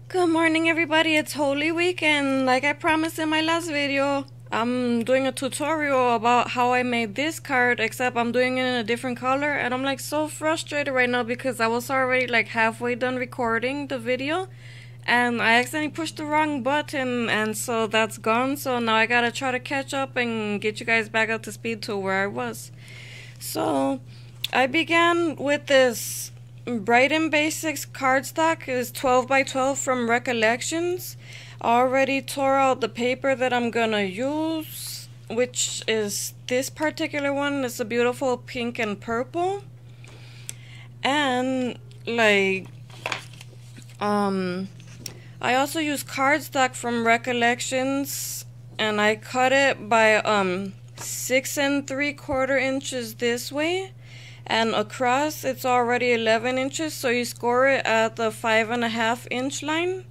Good morning everybody, it's Holy Week, and like I promised in my last video, I'm doing a tutorial about how I made this card, except I'm doing it in a different color, and I'm like so frustrated right now because I was already like halfway done recording the video and I accidentally pushed the wrong button, and so that's gone. So now I gotta try to catch up and get you guys back up to speed to where I was. So I began with this Bright and Basics cardstock. Is 12 by 12 from Recollections. I already tore out the paper that I'm gonna use, which is this particular one. It's a beautiful pink and purple. And like I also use cardstock from Recollections, and I cut it by 6 3/4 inches this way, and across it's already 11 inches, so you score it at the 5.5 inch line.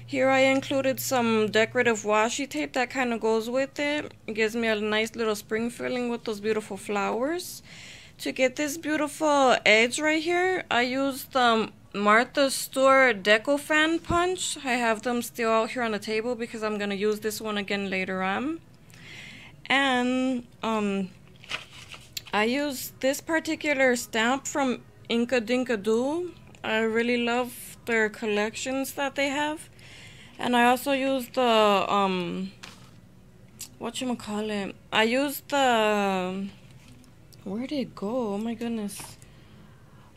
Here I included some decorative washi tape that kind of goes with it. It gives me a nice little spring feeling with those beautiful flowers. To get this beautiful edge right here, I used Martha Stewart deco fan punch. I have them still out here on the table because I'm gonna use this one again later on. And I use this particular stamp from Inkadinkadoo. I really love their collections that they have. And I also use the whatchamacallit, I used the, where did it go? Oh my goodness.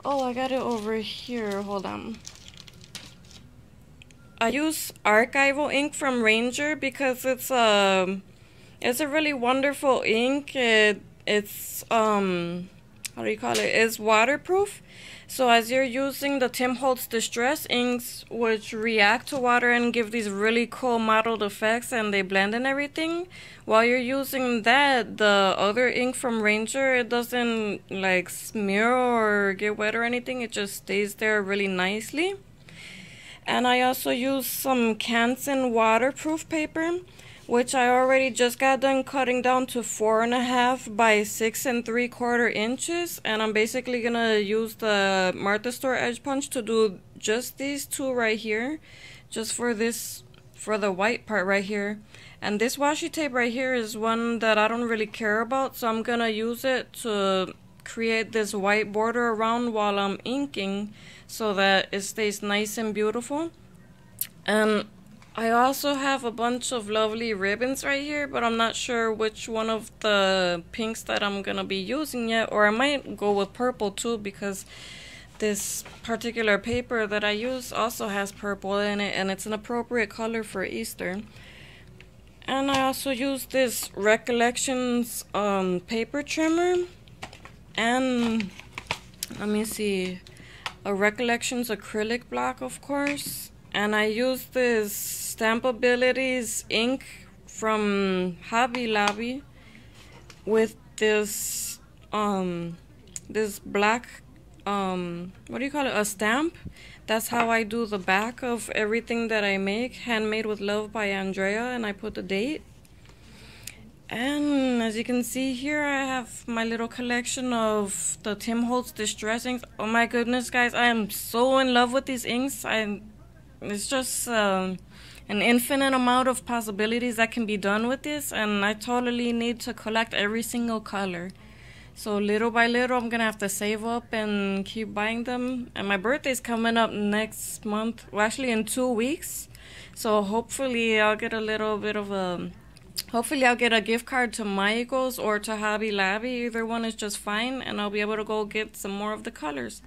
Oh, I got it over here. Hold on. I use Archival Ink from Ranger because it's a really wonderful ink. It's how do you call it? It's waterproof. So as you're using the Tim Holtz Distress Inks, which react to water and give these really cool mottled effects, and they blend and everything, while you're using that, the other ink from Ranger, it doesn't like smear or get wet or anything. It just stays there really nicely. And I also use some Canson waterproof paper, which I already just got done cutting down to 4.5 by 6 3/4 inches, and I'm basically gonna use the Martha Stewart edge punch to do just these two right here, just for the white part right here. And this washi tape right here is one that I don't really care about, so I'm gonna use it to create this white border around while I'm inking, so that it stays nice and beautiful. And I also have a bunch of lovely ribbons right here, but I'm not sure which one of the pinks that I'm gonna be using yet, or I might go with purple too, because this particular paper that I use also has purple in it, and it's an appropriate color for Easter. And I also use this Recollections paper trimmer, and let me see, a Recollections acrylic block, of course. And I use this Stampabilities ink from Hobby Lobby with this this black what do you call it, a stamp. That's how I do the back of everything that I make, Handmade with Love by Andrea, and I put the date. And as you can see here, I have my little collection of the Tim Holtz Distress Inks. Oh my goodness, guys, I am so in love with these inks. It's just an infinite amount of possibilities that can be done with this, and I totally need to collect every single color. So little by little, I'm gonna have to save up and keep buying them. And my birthday's coming up next month, well, actually in 2 weeks. So hopefully I'll get a little bit of a, hopefully I'll get a gift card to Michael's or to Hobby Lobby. Either one is just fine, and I'll be able to go get some more of the colors.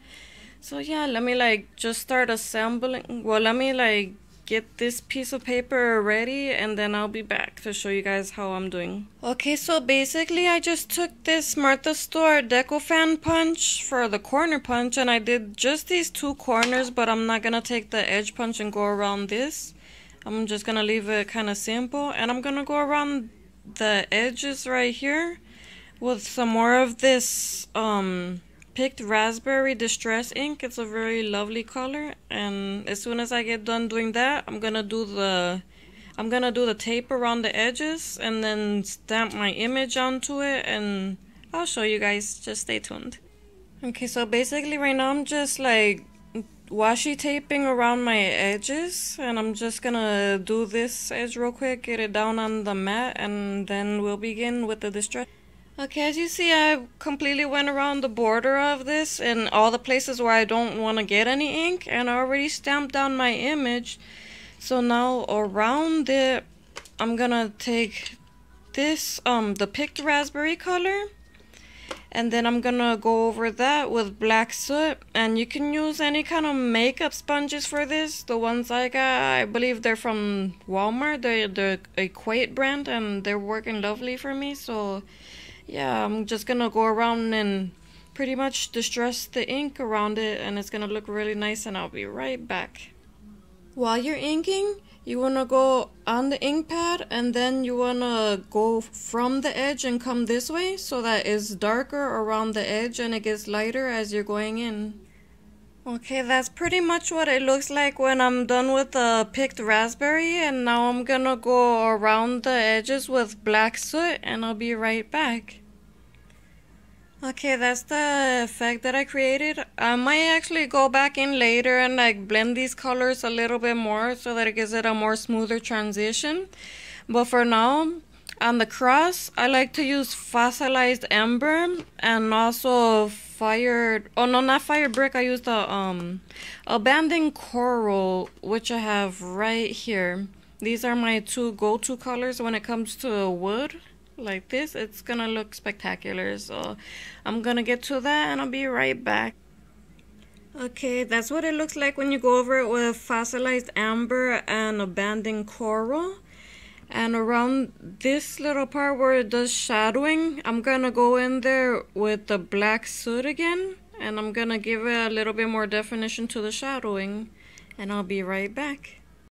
So yeah, let me like just start assembling. Well, let me like get this piece of paper ready, and then I'll be back to show you guys how I'm doing. Okay, so basically I just took this Martha Stewart deco fan punch for the corner punch, and I did just these two corners, but I'm not gonna take the edge punch and go around this. I'm just gonna leave it kind of simple, and I'm gonna go around the edges right here with some more of this picked raspberry distress ink. It's a very lovely color, and as soon as I get done doing that, I'm gonna do the tape around the edges and then stamp my image onto it, and I'll show you guys. Just stay tuned. Okay, so basically right now I'm just like washi taping around my edges, and I'm just gonna do this edge real quick, get it down on the mat, and then we'll begin with the distress. Okay, as you see, I completely went around the border of this and all the places where I don't want to get any ink, and I already stamped down my image. So now around it, I'm gonna take this, the picked raspberry color, and then I'm gonna go over that with black soot. And you can use any kind of makeup sponges for this. The ones I got, I believe they're from Walmart. They're the Equate brand, and they're working lovely for me. So yeah, I'm just gonna go around and pretty much distress the ink around it, and it's gonna look really nice, and I'll be right back. While you're inking, you want to go on the ink pad, and then you want to go from the edge and come this way so that it's darker around the edge and it gets lighter as you're going in. Okay, that's pretty much what it looks like when I'm done with the picked raspberry, and now I'm gonna go around the edges with black soot, and I'll be right back. Okay, that's the effect that I created. I might actually go back in later and like blend these colors a little bit more so that it gives it a more smoother transition. But for now, on the cross, I like to use fossilized ember and also fired, oh no, not fired brick. I used abandoned coral, which I have right here. These are my two go-to colors when it comes to wood. Like this, it's gonna look spectacular. So I'm gonna get to that and I'll be right back. Okay, that's what it looks like when you go over it with fossilized amber and abandoned coral. And around this little part where it does shadowing, I'm gonna go in there with the black soot again, and I'm gonna give it a little bit more definition to the shadowing, and I'll be right back.